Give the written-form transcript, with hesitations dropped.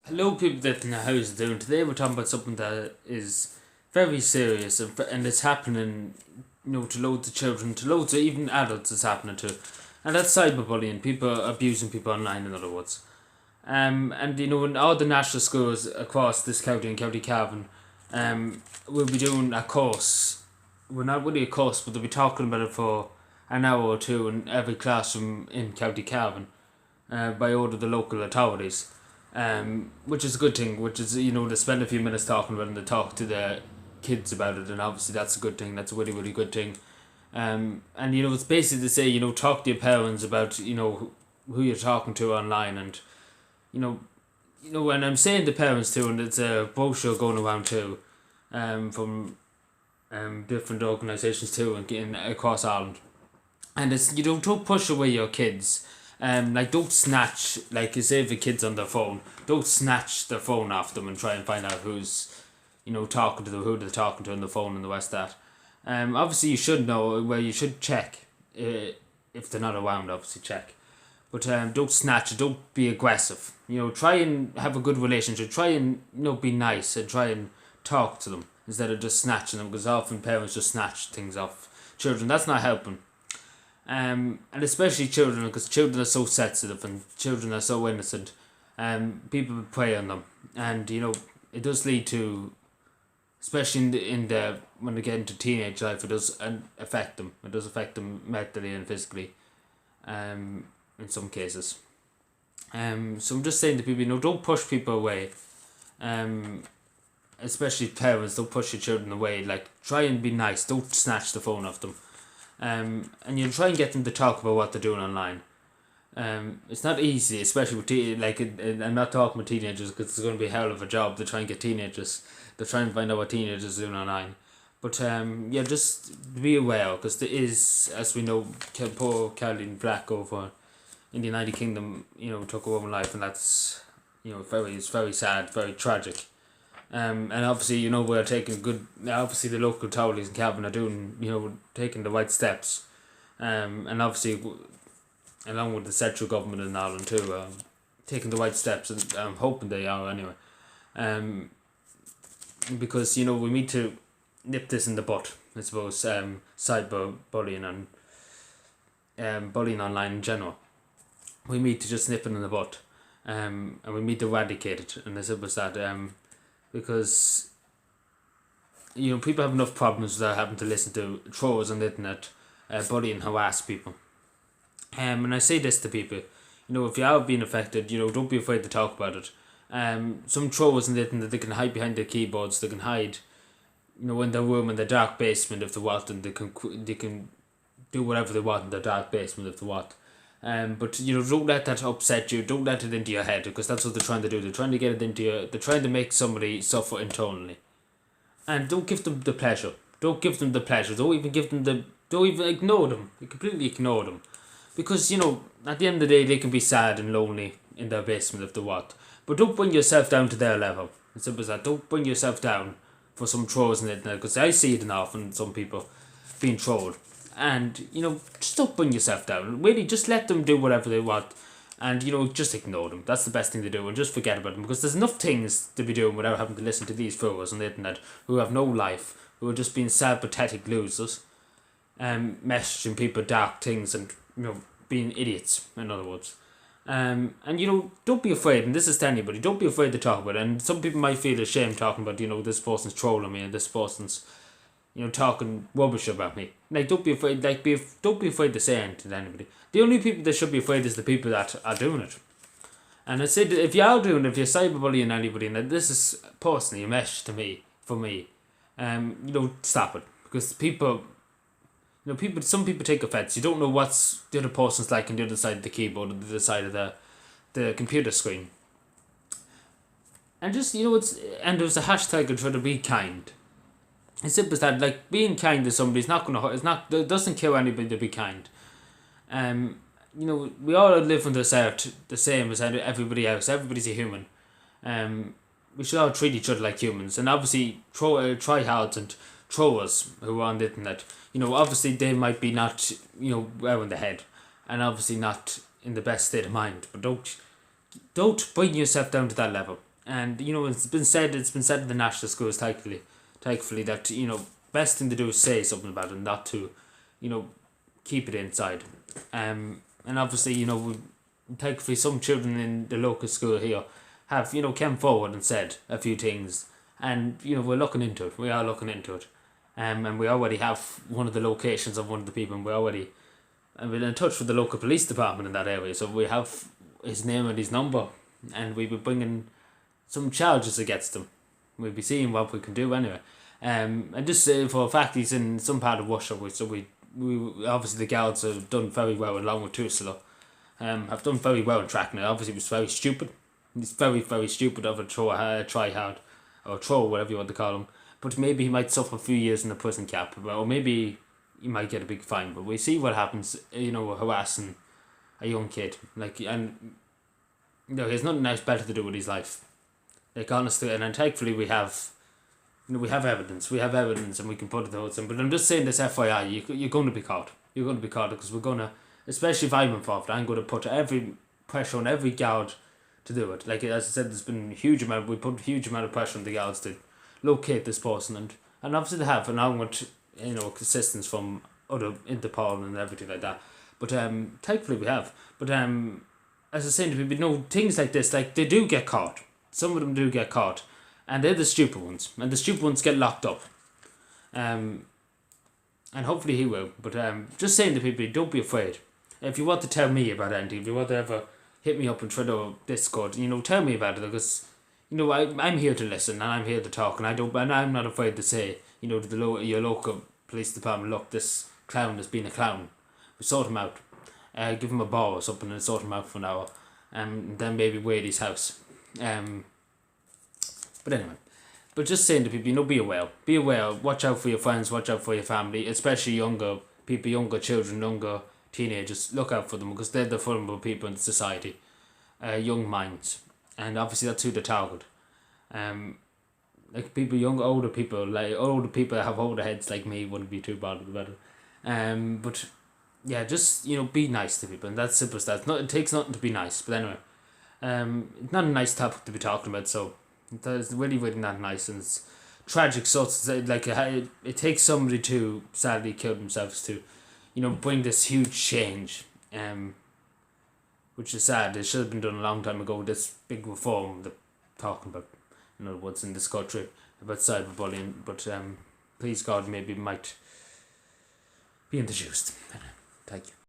Hello, people that know how you doing. Today we're talking about something that is very serious and it's happening, to loads of children, to loads of even adults. It's happening to, and that's cyberbullying. People abusing people online, in other words. And in all the national schools across this county and County Cavan, we'll be doing a course. Well, not really a course, but they'll be talking about it for an hour or two in every classroom in County Cavan, by order of the local authorities, which is a good thing. Which is to spend a few minutes talking about it and to talk to the kids about it, and obviously that's a good thing. That's a really really good thing. And it's basically to say talk to your parents about who you're talking to online, and you know and I'm saying the parents too, and it's a brochure going around too, from different organisations too, across Ireland, and it's don't push away your kids. Like don't snatch, like you say, if a kid's on their phone, don't snatch their phone off them and try and find out who's talking to them, who they're talking to on the phone and the rest of that. Obviously you should know where you should check, if they're not around. Obviously check, but don't snatch it. Don't be aggressive. Try and have a good relationship. Try and be nice and try and talk to them instead of just snatching them, because often parents just snatch things off children. That's not helping. And especially children, because children are so sensitive and children are so innocent. People prey on them, and it does lead to, especially in the when they get into teenage life, it does affect them. It does affect them mentally and physically. In some cases. So I'm just saying to people, don't push people away. Especially parents, don't push your children away. Like, try and be nice. Don't snatch the phone off them. And try and get them to talk about what they're doing online. It's not easy, especially with I'm not talking with teenagers, because it's going to be a hell of a job to try and get teenagers. They're trying to find out what teenagers are doing online. But just be aware, because there is, as we know, poor Caroline Black over in the United Kingdom, took a woman's life, and that's, it's very sad, very tragic. And obviously, we're taking obviously the local authorities in Cavan are doing, taking the right steps. And obviously, along with the central government in Ireland too, taking the right steps, and I'm hoping they are anyway. Because, we need to nip this in the butt, I suppose, cyberbullying and bullying online in general. We need to just nip it in the butt, and we need to eradicate it, and as simple as that. Because people have enough problems without having to listen to trolls on the internet, bully and harass people. And I say this to people, if you are being affected, don't be afraid to talk about it. Some trolls on the internet, they can hide behind their keyboards, they can hide, in their room in the dark basement if they want, and they can do whatever they want in the dark basement if they want. But don't let that upset you. Don't let it into your head, because that's what they're trying to do. They're trying to get it into your. They're trying to make somebody suffer internally, and don't give them the pleasure. Don't give them the pleasure. Don't even give them the. Don't even ignore them. You completely ignore them, because at the end of the day they can be sad and lonely in their basement if they want. But don't bring yourself down to their level. As simple as that. Don't bring yourself down for some trolls on the internet, because I see it enough in some people being trolled. And just don't bring yourself down. Really, just let them do whatever they want, and just ignore them. That's the best thing to do, and just forget about them, because there's enough things to be doing without having to listen to these fools on the internet who have no life, who are just being sad, pathetic losers, messaging people dark things, and being idiots, in other words. And don't be afraid, and this is to anybody, don't be afraid to talk about it. And some people might feel ashamed talking about this person's trolling me, and this person's talking rubbish about me. Like, don't be afraid. Don't be afraid to say anything to anybody. The only people that should be afraid is the people that are doing it. And I said, if you are doing it, if you're cyberbullying anybody, and this is personally a message to me, for me, stop it, because people, some people take offense. You don't know what's the other person's like on the other side of the keyboard, or the other side of the computer screen. And just and there's a hashtag and try to be kind. It's simple as that. Like, being kind to somebody is not gonna. It doesn't kill anybody to be kind. We all live on this earth the same as everybody else. Everybody's a human. We should all treat each other like humans. And obviously, tryhards and trolls who are on the internet. Obviously they might be not well in the head, and obviously not in the best state of mind. But don't bring yourself down to that level. And it's been said in the national schools, thankfully that best thing to do is say something about it, not to keep it inside. And obviously thankfully some children in the local school here have come forward and said a few things, and we're looking into it. We are looking into it. And we already have one of the locations of one of the people, and we're in touch with the local police department in that area, so we have his name and his number, and we'll be bringing some charges against him. We'll be seeing what we can do anyway. And just for a fact, he's in some part of Russia, so we obviously the guards have done very well, along with Tusla. Have done very well in tracking it. Obviously, it was very stupid. It's very, very stupid of a try hard, or troll, whatever you want to call him. But maybe he might suffer a few years in a prison camp, or maybe he might get a big fine. But we see what happens. Harassing a young kid, and he has nothing else better to do with his life. Honestly, and thankfully we have. We have evidence. And we can put it out. But I'm just saying this, FYI, you're going to be caught. You're going to be caught, because we're going to, especially if I'm involved, I'm going to put every pressure on every guard to do it. Like, as I said, we put a huge amount of pressure on the guards to locate this person, and obviously they have, and I want, assistance from other Interpol and everything like that. But thankfully we have. But as I was saying to people, things like this, like, they do get caught. Some of them do get caught. And they're the stupid ones. And the stupid ones get locked up. And hopefully he will. But just saying to people, don't be afraid. If you want to tell me about anything, if you want to ever hit me up on Twitter or Discord, tell me about it. Because, I'm here to listen, and I'm here to talk. And I'm not afraid to say, to your local police department, look, this clown has been a clown. We sort him out. Give him a ball or something and sort him out for an hour. And then maybe raid his house. But anyway, just saying to people, be aware. Be aware. Watch out for your friends. Watch out for your family, especially younger people, younger children, younger teenagers. Look out for them, because they're the vulnerable people in society. Young minds, and obviously that's who they target. Like people, older people that have older heads like me wouldn't be too bothered about it. But yeah, just be nice to people, and that's simple stuff. It takes nothing to be nice. But anyway, it's not a nice topic to be talking about, so. That's really, really not nice, and it's tragic. So it's like it takes somebody to sadly kill themselves to, bring this huge change, which is sad. It should have been done a long time ago. This big reform that talking about, what's in this country about cyberbullying, but please God, maybe it might be introduced. Thank you.